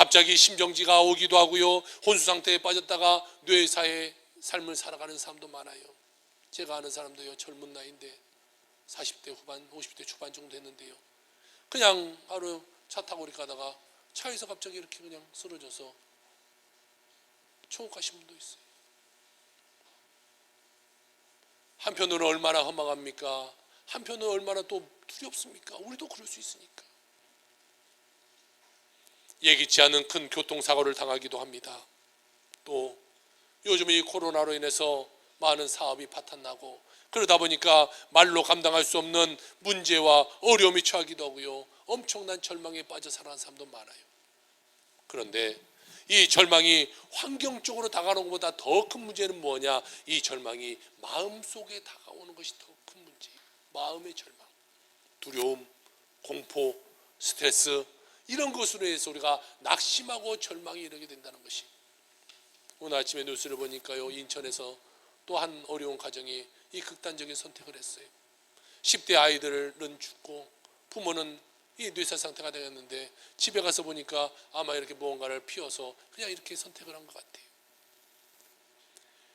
갑자기 심정지가 오기도 하고요. 혼수 상태에 빠졌다가 뇌사의 삶을 살아가는 사람도 많아요. 제가 아는 사람도요, 젊은 나이인데 40대 후반, 50대 초반 정도 됐는데요, 그냥 하루 차 타고 이렇게 가다가 차에서 갑자기 이렇게 그냥 쓰러져서 천국 가신 분도 있어요. 한편으로는 얼마나 허망합니까? 한편으로는 얼마나 또 두렵습니까? 우리도 그럴 수 있으니까. 예기치 않은 큰 교통사고를 당하기도 합니다. 또 요즘 이 코로나로 인해서 많은 사업이 파탄나고, 그러다 보니까 말로 감당할 수 없는 문제와 어려움이 처하기도 하고요, 엄청난 절망에 빠져 살아가는 사람도 많아요. 그런데 이 절망이 환경적으로 다가오는 것보다 더 큰 문제는 뭐냐? 이 절망이 마음속에 다가오는 것이 더 큰 문제예요. 마음의 절망, 두려움, 공포, 스트레스, 이런 것으로 해서 우리가 낙심하고 절망이 이르게 된다는 것이. 오늘 아침에 뉴스를 보니까요, 인천에서 또 한 어려운 가정이 이 극단적인 선택을 했어요. 10대 아이들은 죽고 부모는 이 뇌사 상태가 되었는데, 집에 가서 보니까 아마 이렇게 무언가를 피워서 그냥 이렇게 선택을 한 것 같아요.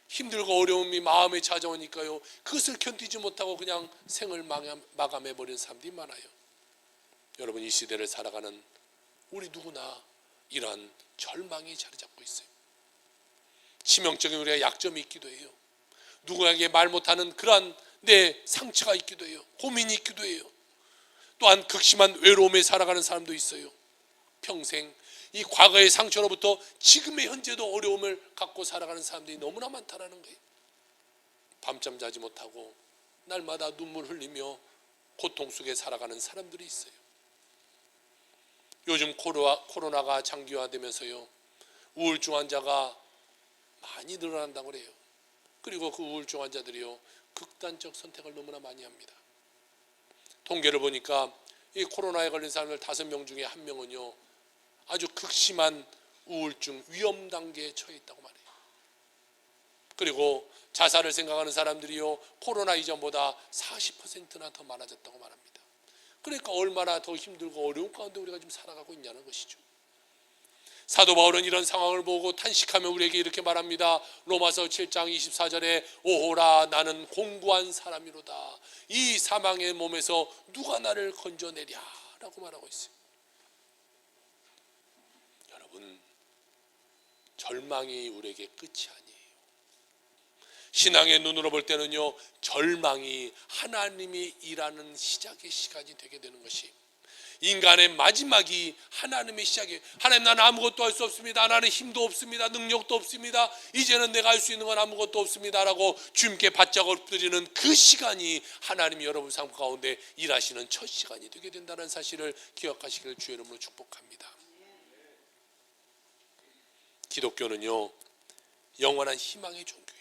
힘들고 어려움이 마음에 찾아오니까요, 그것을 견디지 못하고 그냥 생을 마감해버리는 사람들이 많아요. 여러분, 이 시대를 살아가는 우리 누구나 이러한 절망이 자리 잡고 있어요. 치명적인 우리가 약점이 있기도 해요. 누구에게 말 못하는 그러한 내 상처가 있기도 해요. 고민이 있기도 해요. 또한 극심한 외로움에 살아가는 사람도 있어요. 평생 이 과거의 상처로부터 지금의 현재도 어려움을 갖고 살아가는 사람들이 너무나 많다는 거예요. 밤잠 자지 못하고 날마다 눈물 흘리며 고통 속에 살아가는 사람들이 있어요. 요즘 코로나가 장기화되면서요, 우울증 환자가 많이 늘어난다고 그래요. 그리고 그 우울증 환자들이요, 극단적 선택을 너무나 많이 합니다. 통계를 보니까 이 코로나에 걸린 사람들 5명 중에 1명은요 아주 극심한 우울증 위험 단계에 처해 있다고 말해요. 그리고 자살을 생각하는 사람들이요, 코로나 이전보다 40%나 더 많아졌다고 말합니다. 그러니까 얼마나 더 힘들고 어려운 가운데 우리가 지금 살아가고 있냐는 것이죠. 사도 바울은 이런 상황을 보고 탄식하며 우리에게 이렇게 말합니다. 로마서 7장 24절에 오호라, 나는 공고한 사람이로다. 이 사망의 몸에서 누가 나를 건져내랴 라고 말하고 있어요. 여러분, 절망이 우리에게 끝이 아니에요. 신앙의 눈으로 볼 때는요, 절망이 하나님이 일하는 시작의 시간이 되게 되는 것이, 인간의 마지막이 하나님의 시작이에요. 하나님, 나는 아무것도 할 수 없습니다. 나는 힘도 없습니다. 능력도 없습니다. 이제는 내가 할 수 있는 건 아무것도 없습니다 라고 주님께 바짝 엎드리는 그 시간이 하나님이 여러분 삶 가운데 일하시는 첫 시간이 되게 된다는 사실을 기억하시기를 주의 이름으로 축복합니다. 기독교는요, 영원한 희망의 종교예요.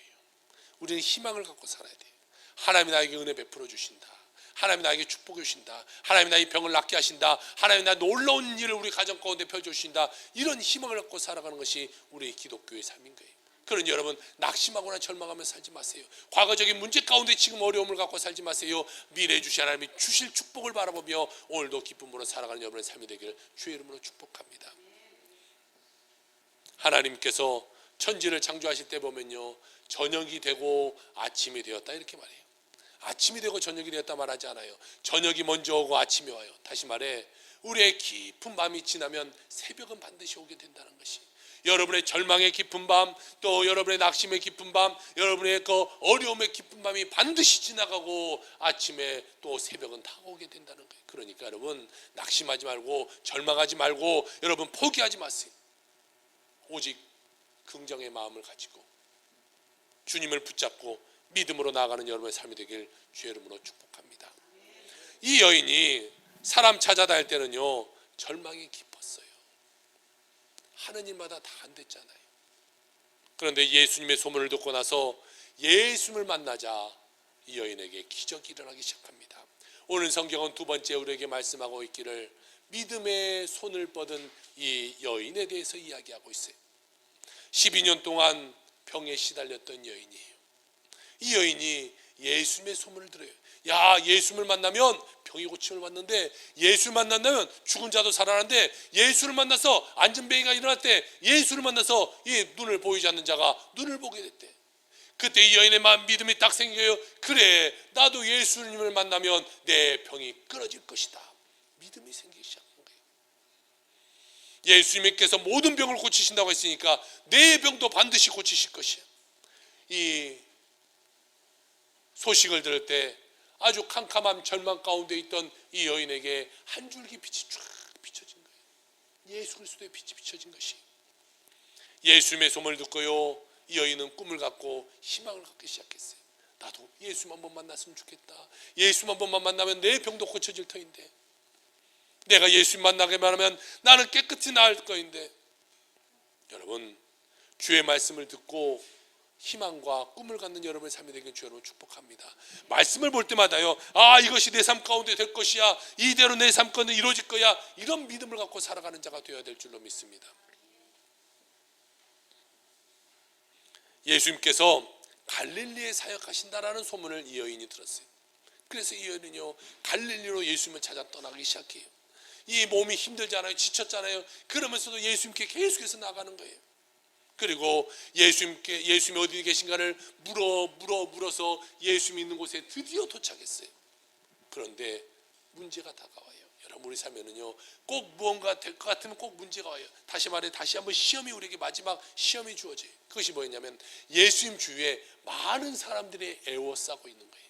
우리는 희망을 갖고 살아야 돼요. 하나님이 나에게 은혜 베풀어 주신다. 하나님이 나에게 축복해 주신다. 하나님이 나의 병을 낫게 하신다. 하나님이 나 놀라운 일을 우리 가정 가운데 펼쳐주신다. 이런 희망을 갖고 살아가는 것이 우리 기독교의 삶인 거예요. 그러니 여러분, 낙심하거나 절망하며 살지 마세요. 과거적인 문제 가운데 지금 어려움을 갖고 살지 마세요. 미래에 주신 하나님이 주실 축복을 바라보며 오늘도 기쁨으로 살아가는 여러분의 삶이 되기를 주의 이름으로 축복합니다. 하나님께서 천지를 창조하실 때 보면요, 저녁이 되고 아침이 되었다 이렇게 말해요. 아침이 되고 저녁이 되었다 말하지 않아요. 저녁이 먼저 오고 아침이 와요. 다시 말해, 우리의 깊은 밤이 지나면 새벽은 반드시 오게 된다는 것이, 여러분의 절망의 깊은 밤, 또 여러분의 낙심의 깊은 밤, 여러분의 그 어려움의 깊은 밤이 반드시 지나가고 아침에 또 새벽은 다가오게 된다는 거예요. 그러니까 여러분, 낙심하지 말고 절망하지 말고 여러분 포기하지 마세요. 오직 긍정의 마음을 가지고 주님을 붙잡고 믿음으로 나아가는 여러분의 삶이 되길 주의 이름으로 축복합니다. 이 여인이 사람 찾아다닐 때는요, 절망이 깊었어요. 하는 일마다 다 안 됐잖아요. 그런데 예수님의 소문을 듣고 나서 예수님을 만나자 이 여인에게 기적이 일어나기 시작합니다. 오늘 성경은 두 번째 우리에게 말씀하고 있기를 믿음의 손을 뻗은 이 여인에 대해서 이야기하고 있어요. 12년 동안 병에 시달렸던 여인이에요. 이 여인이 예수님의 소문을 들어요. 야, 예수를 만나면 병이 고침을 받는데, 예수를 만난다면 죽은 자도 살아나는데, 예수를 만나서 안전병이가 일어날 때 예수를 만나서 이 눈을 보이지 않는 자가 눈을 보게 됐대. 그때 이 여인의 믿음이 딱 생겨요. 그래, 나도 예수님을 만나면 내 병이 끊어질 것이다. 믿음이 생기기 시작한 거예요. 예수님께서 모든 병을 고치신다고 했으니까 내 병도 반드시 고치실 것이야. 이 소식을 들을 때 아주 캄캄한 절망 가운데 있던 이 여인에게 한 줄기 빛이 쫙 비춰진 거예요. 예수 그리스도의 빛이 비춰진 것이. 예수님의 소문을 듣고요, 이 여인은 꿈을 갖고 희망을 갖기 시작했어요. 나도 예수만 한번 만났으면 좋겠다. 예수만 한 번만 만나면 내 병도 고쳐질 터인데, 내가 예수 만나게만 하면 나는 깨끗이 나을 거인데. 여러분, 주의 말씀을 듣고 희망과 꿈을 갖는 여러분의 삶이 되길 주여로 축복합니다. 말씀을 볼 때마다요, 아, 이것이 내 삶 가운데 될 것이야, 이대로 내 삶 가운데 이루어질 거야, 이런 믿음을 갖고 살아가는 자가 되어야 될 줄로 믿습니다. 예수님께서 갈릴리에 사역하신다라는 소문을 이 여인이 들었어요. 그래서 이 여인은요, 갈릴리로 예수님을 찾아 떠나기 시작해요. 이 몸이 힘들잖아요, 지쳤잖아요. 그러면서도 예수님께 계속해서 나가는 거예요. 그리고 예수님이 어디 계신가를 물어서 예수님이 있는 곳에 드디어 도착했어요. 그런데 문제가 다가와요. 여러분, 우리 삶에는요, 꼭 무언가 될 것 같으면 꼭 문제가 와요. 다시 한번 시험이, 우리에게 마지막 시험이 주어져요. 그것이 뭐였냐면, 예수님 주위에 많은 사람들이 애워싸고 있는 거예요.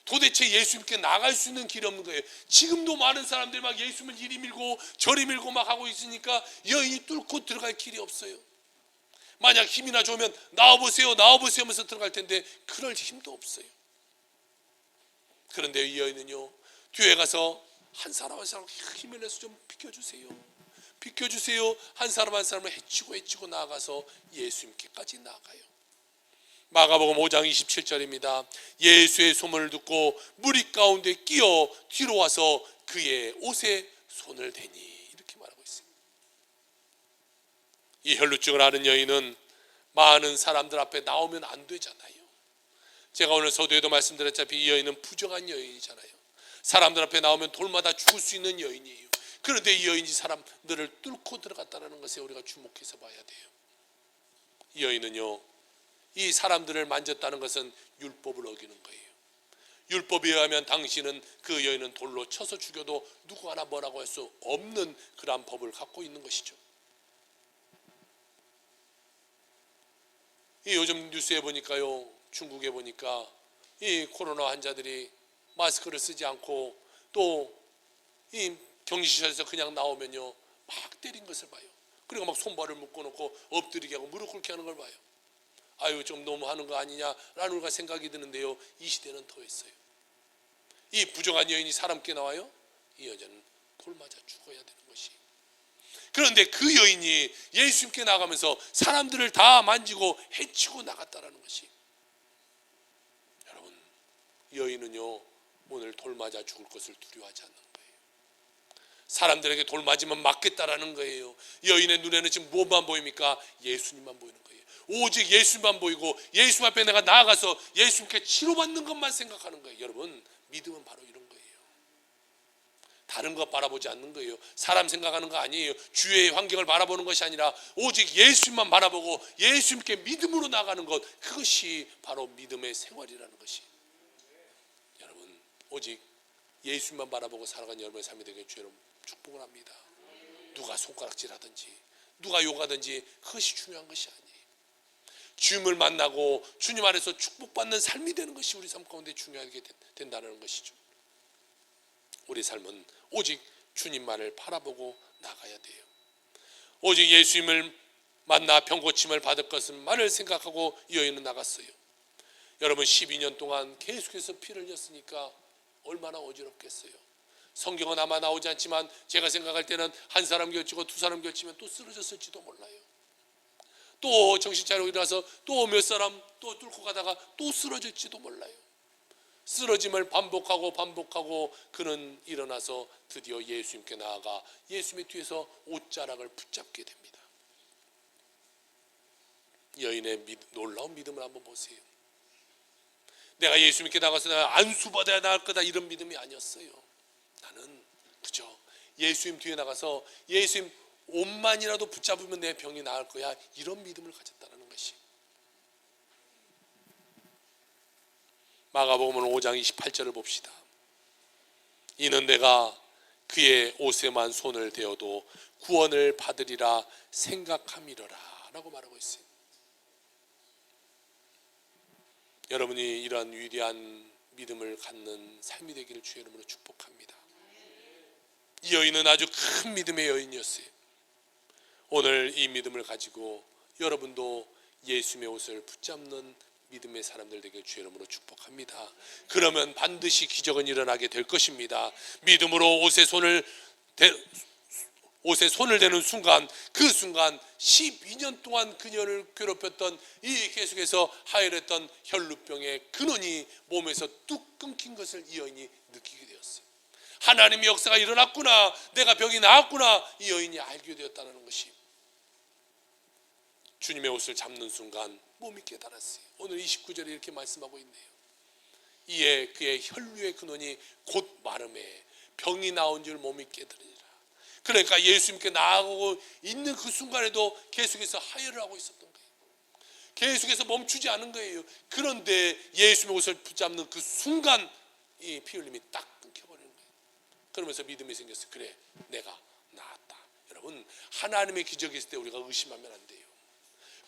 도대체 예수님께 나갈 수 있는 길이 없는 거예요. 지금도 많은 사람들이 막 예수님을 이리 밀고 저리 밀고 막 하고 있으니까 여인이 뚫고 들어갈 길이 없어요. 만약 힘이나 좋으면 나와보세요 하면서 들어갈 텐데 그럴 힘도 없어요. 그런데 이 여인은요, 뒤에 가서 한 사람 힘을 내서 좀 비켜주세요. 한 사람을 해치고 나아가서 예수님께까지 나아가요. 마가복음 5장 27절입니다. 예수의 소문을 듣고 무리 가운데 끼어 뒤로 와서 그의 옷에 손을 대니, 이렇게 말하고 있습니다. 이 혈루증을 앓은 여인은 많은 사람들 앞에 나오면 안 되잖아요. 제가 오늘 서두에도 말씀드렸다시피 이 여인은 부정한 여인이잖아요. 사람들 앞에 나오면 돌마다 죽을 수 있는 여인이에요. 그런데 이 여인이 사람들을 뚫고 들어갔다는 것에 우리가 주목해서 봐야 돼요. 이 여인은요, 이 사람들을 만졌다는 것은 율법을 어기는 거예요. 율법에 의하면 당신은, 그 여인은 돌로 쳐서 죽여도 누구 하나 뭐라고 할 수 없는 그러한 법을 갖고 있는 것이죠. 이 요즘 뉴스에 보니까요, 중국에 보니까 이 코로나 환자들이 마스크를 쓰지 않고 또 이 격리시설에서 그냥 나오면요, 막 때린 것을 봐요. 그리고 막 손발을 묶어놓고 엎드리게 하고 무릎 꿇게 하는 걸 봐요. 아유, 좀 너무 하는 거 아니냐라는 가 생각이 드는데요, 이 시대는 더했어요. 이 부정한 여인이 사람께 나와요, 이 여자는 돌 맞아 죽어야 되는 것이. 그런데 그 여인이 예수님께 나가면서 사람들을 다 만지고 해치고 나갔다라는 것이. 여러분, 여인은요, 오늘 돌 맞아 죽을 것을 두려워하지 않는 거예요. 사람들에게 돌 맞으면 맞겠다라는 거예요. 여인의 눈에는 지금 뭐만 보입니까? 예수님만 보이는 거예요. 오직 예수님만 보이고 예수 앞에 내가 나아가서 예수님께 치료받는 것만 생각하는 거예요. 여러분, 믿음은 바로 이런 거예요. 다른 것 바라보지 않는 거예요. 사람 생각하는 거 아니에요. 주위의 환경을 바라보는 것이 아니라 오직 예수님만 바라보고 예수님께 믿음으로 나가는 것, 그것이 바로 믿음의 생활이라는 것이. 여러분, 오직 예수님만 바라보고 살아가는 여러분의 삶이 되게 주여 축복을 합니다. 누가 손가락질하든지 누가 욕하든지 그것이 중요한 것이 아니에요. 주님을 만나고 주님 안에서 축복받는 삶이 되는 것이 우리 삶 가운데 중요하게 된다는 것이죠. 우리 삶은 오직 주님만을 바라보고 나가야 돼요. 오직 예수님을 만나 병고침을 받을 것만을 생각하고 이 여인은 나갔어요. 여러분, 12년 동안 계속해서 피를 흘렸으니까 얼마나 어지럽겠어요. 성경은 아마 나오지 않지만 제가 생각할 때는 한 사람 결치고 두 사람 결치면 또 쓰러졌을지도 몰라요. 또 정신 차리고 일어나서 또 몇 사람 또 뚫고 가다가 또 쓰러질지도 몰라요. 쓰러짐을 반복하고 그는 일어나서 드디어 예수님께 나아가 예수님의 뒤에서 옷자락을 붙잡게 됩니다. 여인의 놀라운 믿음을 한번 보세요. 내가 예수 믿게 나가서 내가 안수받아야 나을 거다 이런 믿음이 아니었어요. 나는 그저 예수님 뒤에 나가서 예수님 옷만이라도 붙잡으면 내 병이 나을 거야 이런 믿음을 가졌다는 것이. 마가복음 5장 28절을 봅시다. 이는 내가 그의 옷에만 손을 대어도 구원을 받으리라 생각함이로라 라고 말하고 있어요. 여러분이 이러한 위대한 믿음을 갖는 삶이 되기를 주의 이름으로 축복합니다. 이 여인은 아주 큰 믿음의 여인이었어요. 오늘 이 믿음을 가지고 여러분도 예수님의 옷을 붙잡는 믿음의 사람들 되길 주의 이름으로 축복합니다. 그러면 반드시 기적은 일어나게 될 것입니다. 믿음으로 옷에 손을 대는 순간, 그 순간 12년 동안 그녀를 괴롭혔던 이 계속해서 하혈했던 혈루병의 근원이 몸에서 뚝 끊긴 것을 이 여인이 느끼게 되었어요. 하나님의 역사가 일어났구나, 내가 병이 나았구나, 이 여인이 알게 되었다는 것이. 주님의 옷을 잡는 순간 몸이 깨달았어요. 오늘 29절에 이렇게 말씀하고 있네요. 이에 그의 혈류의 근원이 곧 마름에 병이 나온 줄 몸이 깨달으니라. 그러니까 예수님께 나아가고 있는 그 순간에도 계속해서 하혈을 하고 있었던 거예요. 계속해서 멈추지 않은 거예요. 그런데 예수님의 옷을 붙잡는 그 순간 이 피 흘림이 딱 끊겨버리는 거예요. 그러면서 믿음이 생겼어요. 그래, 내가 나았다. 여러분, 하나님의 기적이 있을 때 우리가 의심하면 안 돼요.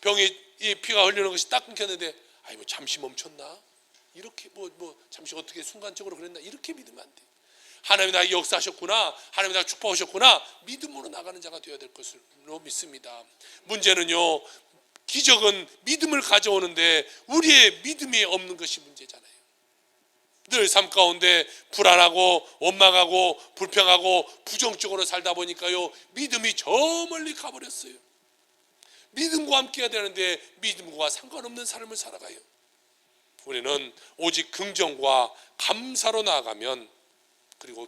병이 이 피가 흘리는 것이 딱 끊겼는데 아이 뭐 잠시 멈췄나? 이렇게 뭐 잠시 어떻게 순간적으로 그랬나? 이렇게 믿으면 안 돼. 하나님이 나에게 역사하셨구나, 하나님이 나에게 축복하셨구나, 믿음으로 나가는 자가 되어야 될 것으로 믿습니다. 문제는요, 기적은 믿음을 가져오는데 우리의 믿음이 없는 것이 문제잖아요. 늘 삶 가운데 불안하고 원망하고 불평하고 부정적으로 살다 보니까요, 믿음이 저 멀리 가버렸어요. 믿음과 함께 해야 되는데 믿음과 상관없는 삶을 살아가요. 우리는 오직 긍정과 감사로 나아가면, 그리고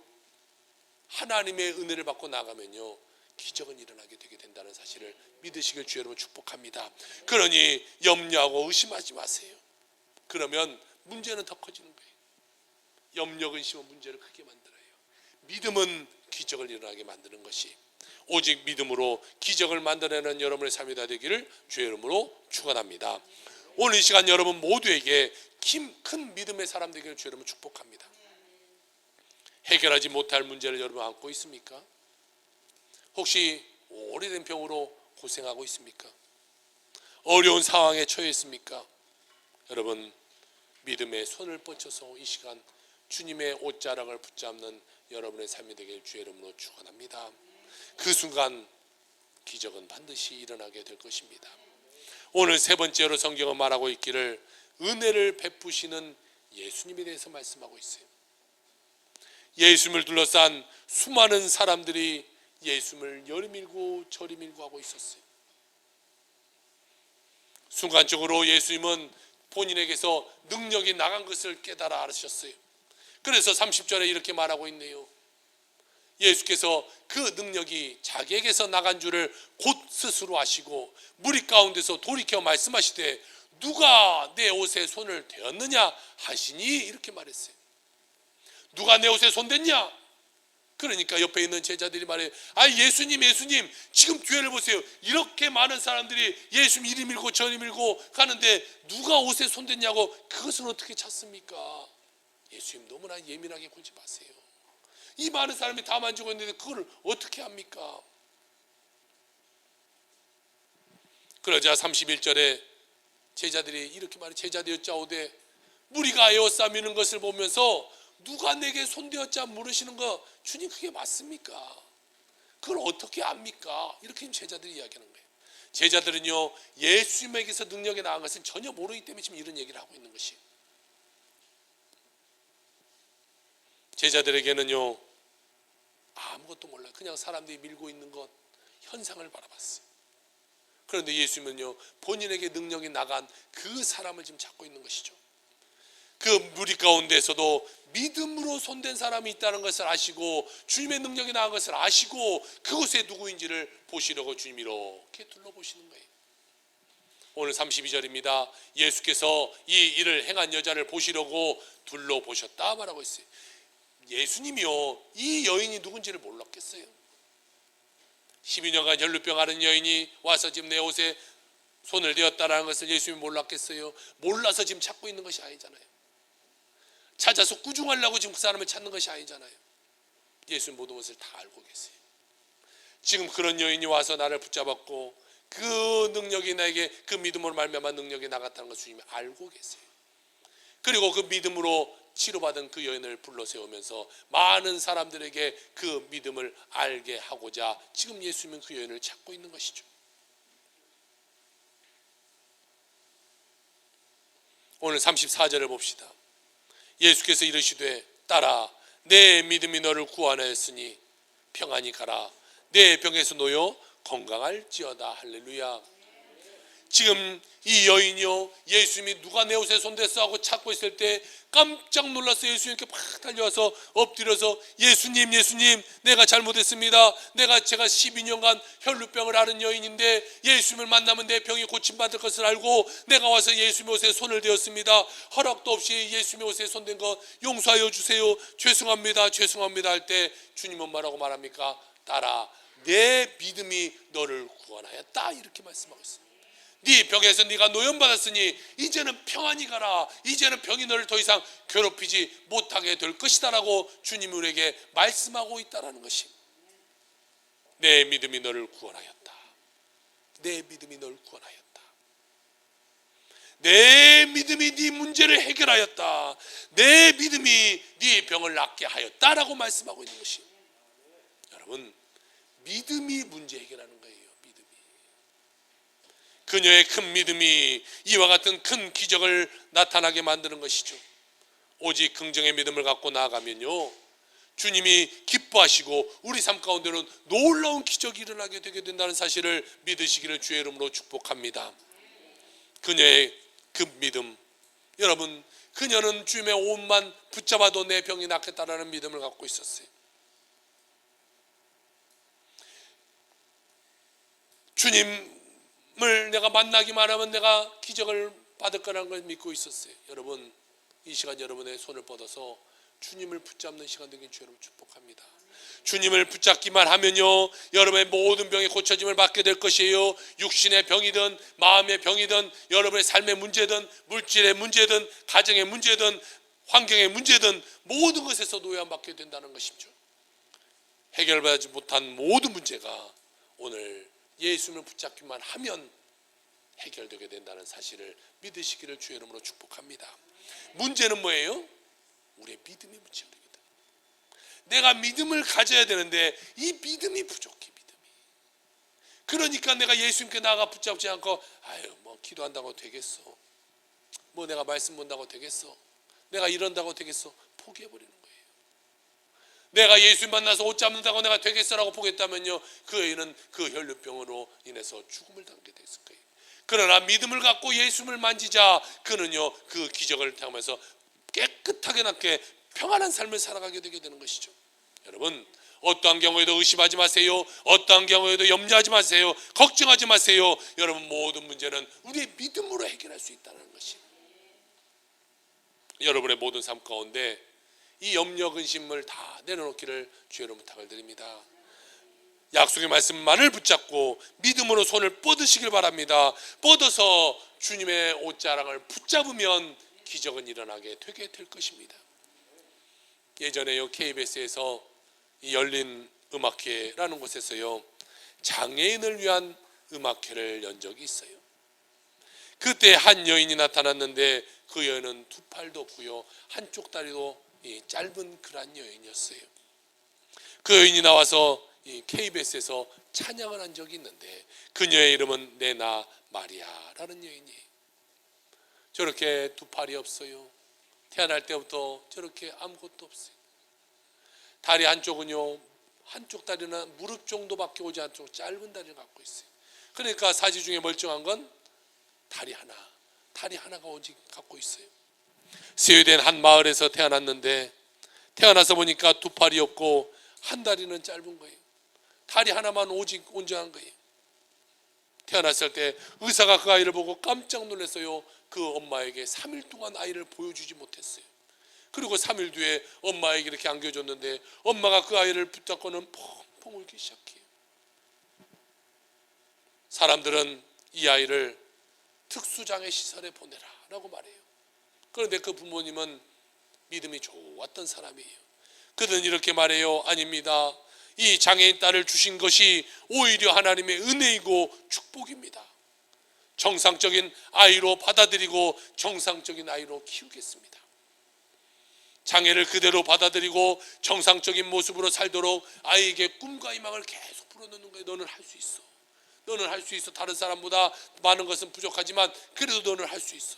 하나님의 은혜를 받고 나아가면요, 기적은 일어나게 되게 된다는 사실을 믿으시길 주의 이름으로 축복합니다. 그러니 염려하고 의심하지 마세요. 그러면 문제는 더 커지는 거예요. 염려, 의심은 문제를 크게 만들어요. 믿음은 기적을 일어나게 만드는 것이, 오직 믿음으로 기적을 만들어내는 여러분의 삶이 다 되기를 주의 이름으로 축원합니다. 오늘 이 시간 여러분 모두에게 큰 믿음의 사람 되기를 주의 이름으로 축복합니다. 해결하지 못할 문제를 여러분 안고 있습니까? 혹시 오래된 병으로 고생하고 있습니까? 어려운 상황에 처해 있습니까? 여러분, 믿음의 손을 뻗쳐서 이 시간 주님의 옷자락을 붙잡는 여러분의 삶이 되길 주의 이름으로 축원합니다. 그 순간 기적은 반드시 일어나게 될 것입니다. 오늘 세 번째로 성경은 말하고 있기를 은혜를 베푸시는 예수님에 대해서 말씀하고 있어요. 예수님을 둘러싼 수많은 사람들이 예수님을 여리 밀고 저리 밀고 하고 있었어요. 순간적으로 예수님은 본인에게서 능력이 나간 것을 깨달아 알으셨어요. 그래서 30절에 이렇게 말하고 있네요. 예수께서 그 능력이 자기에게서 나간 줄을 곧 스스로 아시고 무리 가운데서 돌이켜 말씀하시되 누가 내 옷에 손을 대었느냐 하시니 이렇게 말했어요. 누가 내 옷에 손댔냐? 그러니까 옆에 있는 제자들이 말해요. 아, 예수님 지금 뒤에를 보세요. 이렇게 많은 사람들이 예수님 이리 밀고 저리 밀고 가는데 누가 옷에 손댔냐고 그것은 어떻게 찾습니까? 예수님 너무나 예민하게 굴지 마세요. 이 많은 사람이 다 만지고 있는데 그걸 어떻게 합니까? 그러자 31절에 제자들이 이렇게 말해. 제자들이 여짜오되 무리가 에워싸미는 것을 보면서 누가 내게 손대었자 물으시는 거 주님 그게 맞습니까? 그걸 어떻게 압니까? 이렇게 제자들이 이야기하는 거예요. 제자들은요, 예수님에게서 능력이 나은 것은 전혀 모르기 때문에 지금 이런 얘기를 하고 있는 것이에요. 제자들에게는요, 아무것도 몰라요. 그냥 사람들이 밀고 있는 것, 현상을 바라봤어요. 그런데 예수님은요, 본인에게 능력이 나간 그 사람을 지금 찾고 있는 것이죠. 그 무리 가운데서도 믿음으로 손댄 사람이 있다는 것을 아시고 주님의 능력이 나은 것을 아시고 그곳에 누구인지를 보시려고 주님 이렇게 둘러보시는 거예요. 오늘 32절입니다. 예수께서 이 일을 행한 여자를 보시려고 둘러보셨다 말하고 있어요. 예수님이요, 이 여인이 누군지를 몰랐겠어요? 12년간 혈루병 앓은 여인이 와서 지금 내 옷에 손을 대었다라는 것을 예수님이 몰랐겠어요? 몰라서 지금 찾고 있는 것이 아니잖아요. 찾아서 꾸중하려고 지금 그 사람을 찾는 것이 아니잖아요. 예수님 모든 것을 다 알고 계세요. 지금 그런 여인이 와서 나를 붙잡았고 그 능력이 나에게, 그 믿음으로 말미암아 능력이 나갔다는 것을 주님이 알고 계세요. 그리고 그 믿음으로 치료받은 그 여인을 불러 세우면서 많은 사람들에게 그 믿음을 알게 하고자 지금 예수님은 그 여인을 찾고 있는 것이죠. 오늘 34절을 봅시다. 예수께서 이르시되 딸아, 내 믿음이 너를 구원하였으니 평안히 가라. 내 병에서 놓여 건강할지어다. 할렐루야. 지금 이 여인이요, 예수님이 누가 내 옷에 손댔어 하고 찾고 있을 때 깜짝 놀라서 예수님께 팍 달려와서 엎드려서 예수님, 예수님, 내가 잘못했습니다. 제가 12년간 혈루병을 앓은 여인인데 예수님을 만나면 내 병이 고침받을 것을 알고 내가 와서 예수님의 옷에 손을 대었습니다. 허락도 없이 예수님의 옷에 손댄 거 용서하여 주세요. 죄송합니다, 죄송합니다 할 때 주님은 뭐라고 말합니까? 딸아, 내 믿음이 너를 구원하였다, 이렇게 말씀하고 있습니다. 네 병에서 네가 노염받았으니 이제는 평안히 가라. 이제는 병이 너를 더 이상 괴롭히지 못하게 될 것이다 라고 주님이 우리에게 말씀하고 있다는 것이, 내 믿음이 너를 구원하였다. 내 믿음이 너를 구원하였다. 내 믿음이 네 문제를 해결하였다. 내 믿음이 네 병을 낫게 하였다라고 말씀하고 있는 것이, 여러분, 믿음이 문제 해결하는 거예요. 믿음이. 그녀의 큰 믿음이 이와 같은 큰 기적을 나타나게 만드는 것이죠. 오직 긍정의 믿음을 갖고 나아가면요, 주님이 기뻐하시고 우리 삶 가운데는 놀라운 기적이 일어나게 되게 된다는 사실을 믿으시기를 주의 이름으로 축복합니다. 그녀의 그 믿음, 여러분, 그녀는 주님의 옷만 붙잡아도 내 병이 낫겠다라는 믿음을 갖고 있었어요. 주님을 내가 만나기만 하면 내가 기적을 받을 거라는 걸 믿고 있었어요. 여러분, 이 시간 여러분의 손을 뻗어서 주님을 붙잡는 시간 되길 주님 축복합니다. 주님을 붙잡기만 하면요, 여러분의 모든 병이 고쳐짐을 받게 될 것이에요. 육신의 병이든 마음의 병이든 여러분의 삶의 문제든 물질의 문제든 가정의 문제든 환경의 문제든 모든 것에서 노예받게 된다는 것이죠. 해결받지 못한 모든 문제가 오늘 예수님을 붙잡기만 하면 해결되게 된다는 사실을 믿으시기를 주의 이름으로 축복합니다. 문제는 뭐예요? 우리의 믿음이 문제가 됩니다. 내가 믿음을 가져야 되는데 이 믿음이 부족해. 믿음이. 그러니까 내가 예수님께 나아가 붙잡지 않고 뭐 기도한다고 되겠어, 뭐 내가 말씀 본다고 되겠어, 내가 이런다고 되겠어, 포기해버리는 거예요. 내가 예수 만나서 옷 잡는다고 내가 되겠어라고 포기했다면요, 그 애는 그 혈루병으로 인해서 죽음을 당하게 됐을 거예요. 그러나 믿음을 갖고 예수를 만지자 그는요, 그 기적을 당하면서 깨끗하게 낫게 평안한 삶을 살아가게 되게 되는 것이죠. 여러분, 어떠한 경우에도 의심하지 마세요. 어떠한 경우에도 염려하지 마세요. 걱정하지 마세요. 여러분, 모든 문제는 우리의 믿음으로 해결할 수 있다는 것이, 여러분의 모든 삶 가운데 이 염려 근심을 다 내려놓기를 주의 부탁을 드립니다. 약속의 말씀만을 붙잡고 믿음으로 손을 뻗으시길 바랍니다. 뻗어서 주님의 옷자락을 붙잡으면 기적은 일어나게 되게 될 것입니다. 예전에요, KBS에서 열린 음악회라는 곳에서요, 장애인을 위한 음악회를 연 적이 있어요. 그때 한 여인이 나타났는데 그 여인은 두 팔도 없고요, 한쪽 다리도 짧은 그런 여인이었어요. 그 여인이 나와서 KBS에서 찬양을 한 적이 있는데 그녀의 이름은 네나 마리아라는 여인이에요. 저렇게 두 팔이 없어요. 태어날 때부터 저렇게 아무것도 없어요. 다리 한쪽은요, 한쪽 다리는 무릎 정도밖에 오지 않도록 짧은 다리를 갖고 있어요. 그러니까 사지 중에 멀쩡한 건 다리 하나가 오직 갖고 있어요. 스웨덴 한 마을에서 태어났는데 태어나서 보니까 두 팔이 없고 한 다리는 짧은 거예요. 다리 하나만 오직 온전한 거예요. 태어났을 때 의사가 그 아이를 보고 깜짝 놀랐어요. 그 엄마에게 3일 동안 아이를 보여주지 못했어요. 그리고 3일 뒤에 엄마에게 이렇게 안겨줬는데 엄마가 그 아이를 붙잡고는 펑펑 울기 시작해요. 사람들은 이 아이를 특수장애 시설에 보내라 라고 말해요. 그런데 그 부모님은 믿음이 좋았던 사람이에요. 그들은 이렇게 말해요. 아닙니다. 이 장애인 딸을 주신 것이 오히려 하나님의 은혜이고 축복입니다. 정상적인 아이로 받아들이고 정상적인 아이로 키우겠습니다. 장애를 그대로 받아들이고 정상적인 모습으로 살도록 아이에게 꿈과 희망을 계속 불어넣는 거예요. 너는 할 수 있어. 너는 할 수 있어. 다른 사람보다 많은 것은 부족하지만 그래도 너는 할 수 있어.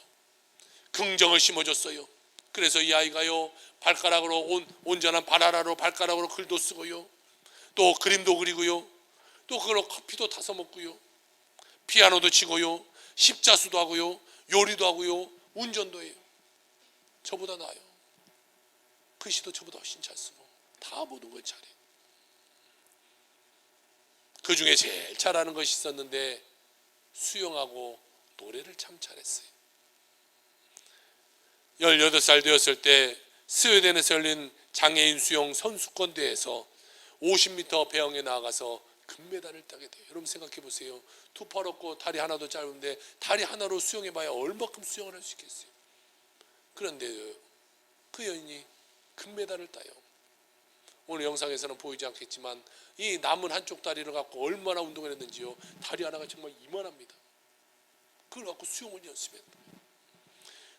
긍정을 심어줬어요. 그래서 이 아이가요, 발가락으로 온전한 바나나로 발가락으로 글도 쓰고요, 또 그림도 그리고요, 또 그걸로 커피도 타서 먹고요, 피아노도 치고요, 십자수도 하고요, 요리도 하고요, 운전도 해요. 저보다 나아요. 글씨도 저보다 훨씬 잘 쓰고 다 모든 걸 잘해요. 그 중에 제일 잘하는 것이 있었는데 수영하고 노래를 참 잘했어요. 18살 되었을 때 스웨덴에서 열린 장애인 수영 선수권 대회에서 50m 배영에 나가서 금메달을 따게 돼요. 여러분 생각해 보세요. 두 팔 없고 다리 하나도 짧은데 다리 하나로 수영해봐야 얼마큼 수영을 할 수 있겠어요. 그런데 그 여인이 금메달을 따요. 오늘 영상에서는 보이지 않겠지만 이 남은 한쪽 다리를 갖고 얼마나 운동을 했는지요. 다리 하나가 정말 이만합니다. 그걸 갖고 수영을 연습했다.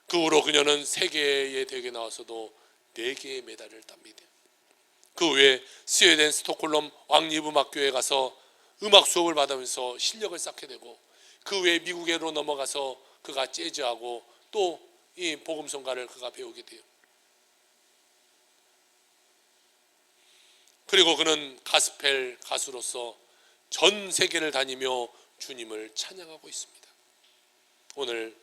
그 후로 그녀는 세계의 대회에 나와서도 4개의 메달을 땁니다. 그 후에 스웨덴 스톡홀름 왕립음악교회에 가서 음악 수업을 받으면서 실력을 쌓게 되고, 그 후에 미국으로 넘어가서 그가 재즈하고 또 이 복음성가를 그가 배우게 돼요. 그리고 그는 가스펠 가수로서 전 세계를 다니며 주님을 찬양하고 있습니다. 오늘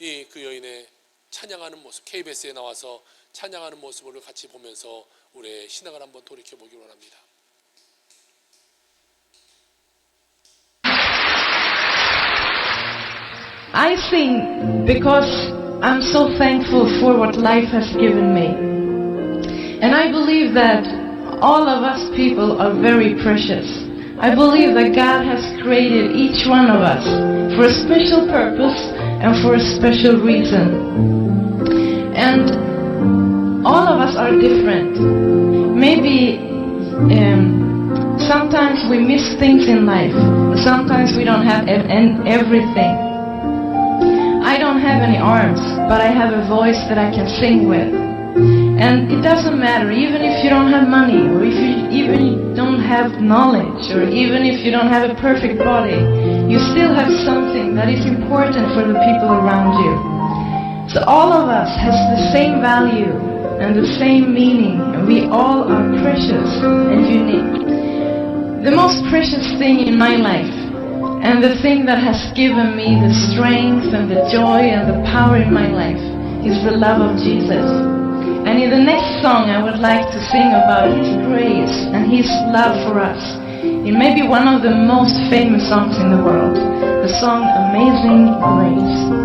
이 그 여인의 찬양하는 모습, KBS에 나와서 찬양하는 모습을 같이 보면서 우리의 신앙을 한번 돌이켜보기 원합니다. I sing because I'm so thankful for what life has given me. And I believe that all of us people are very precious. I believe that God has created each one of us for a special purpose and for a special reason. And all of us are different. Maybe sometimes we miss things in life. Sometimes we don't have everything. I don't have any arms, but I have a voice that I can sing with. And it doesn't matter, even if you don't have money, or if you even don't have knowledge, or even if you don't have a perfect body, you still have something that is important for the people around you. So all of us has the same value and the same meaning, and we all are precious and unique. The most precious thing in my life, and the thing that has given me the strength and the joy and the power in my life, is the love of Jesus. And in the next song I would like to sing about His grace and His love for us. It may be one of the most famous songs in the world, the song Amazing Grace.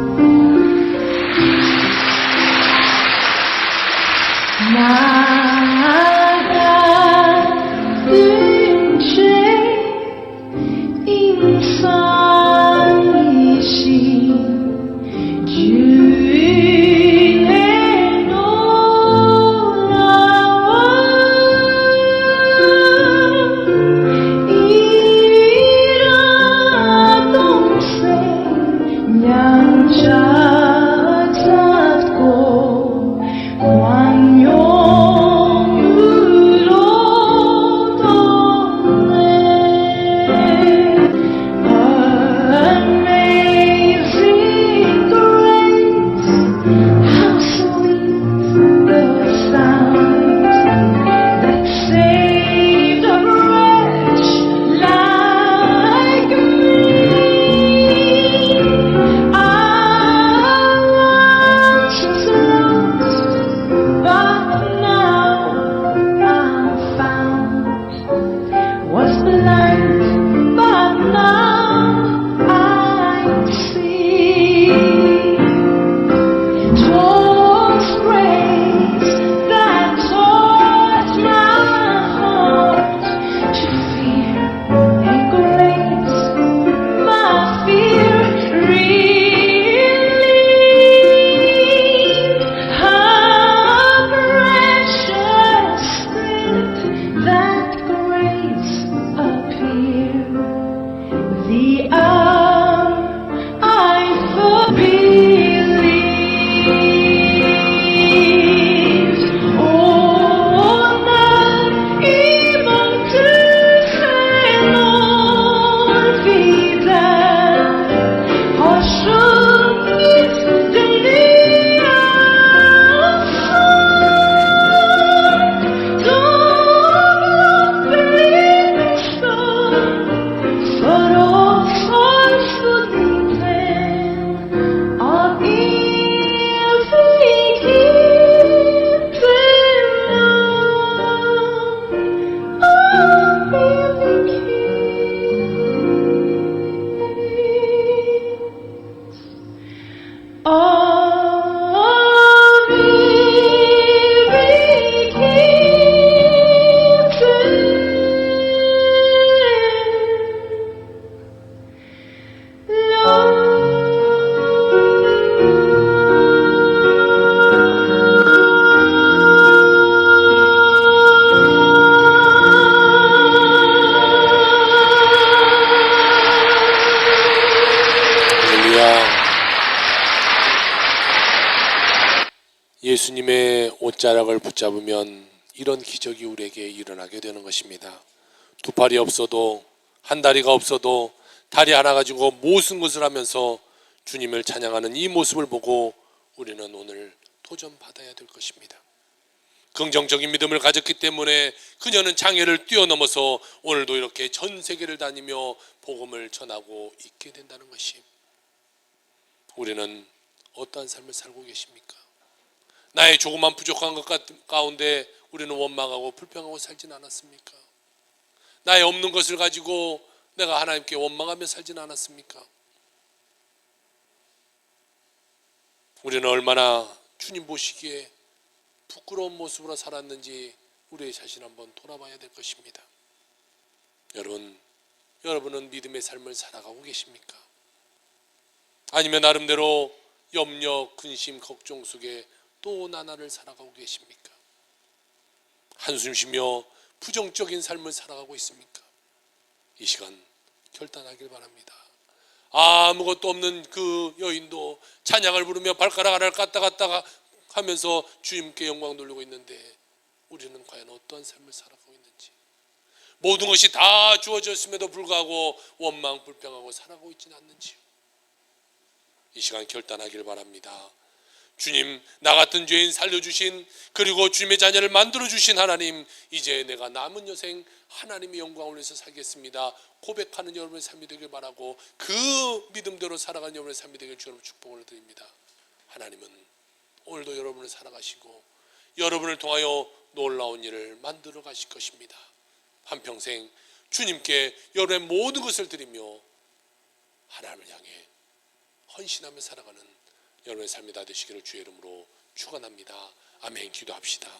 All 할렐루야. 예수님의 옷자락을 붙잡으면 이런 기적이 우리에게 일어나게 되는 것입니다. 두 팔이 없어도, 한 다리가 없어도 다리 하나 가지고 모든 것을 하면서 주님을 찬양하는 이 모습을 보고 우리는 오늘 도전받아야 될 것입니다. 긍정적인 믿음을 가졌기 때문에 그녀는 장애를 뛰어넘어서 오늘도 이렇게 전 세계를 다니며 복음을 전하고 있게 된다는 것이, 우리는 어떠한 삶을 살고 계십니까? 나의 조그만 부족한 것 가운데 우리는 원망하고 불평하고 살진 않았습니까? 나의 없는 것을 가지고 내가 하나님께 원망하며 살진 않았습니까? 우리는 얼마나 주님 보시기에 부끄러운 모습으로 살았는지 우리의 자신 한번 돌아봐야 될 것입니다. 여러분은 믿음의 삶을 살아가고 계십니까? 아니면 나름대로 염려, 근심, 걱정 속에 또 나날을 살아가고 계십니까? 한숨 쉬며 부정적인 삶을 살아가고 있습니까? 이 시간 결단하길 바랍니다. 아무것도 없는 그 여인도 찬양을 부르며 발가락 하나를 갔다 하면서 주님께 영광 돌리고 있는데 우리는 과연 어떠한 삶을 살아가고 있는지, 모든 것이 다 주어졌음에도 불구하고 원망, 불평하고 살아가고 있지는 않는지 이 시간 결단하길 바랍니다. 주님, 나 같은 죄인 살려주신, 그리고 주님의 자녀를 만들어주신 하나님, 이제 내가 남은 여생 하나님의 영광을 위해서 살겠습니다 고백하는 여러분의 삶이 되길 바라고, 그 믿음대로 살아가는 여러분의 삶이 되길 주님으로 축복을 드립니다. 하나님은 오늘도 여러분을 살아가시고 여러분을 통하여 놀라운 일을 만들어 가실 것입니다. 한평생 주님께 여러분의 모든 것을 드리며 하나님을 향해 헌신하며 살아가는 여러분의 삶이 다 되시기를 주의 이름으로 축원합니다. 아멘. 기도합시다.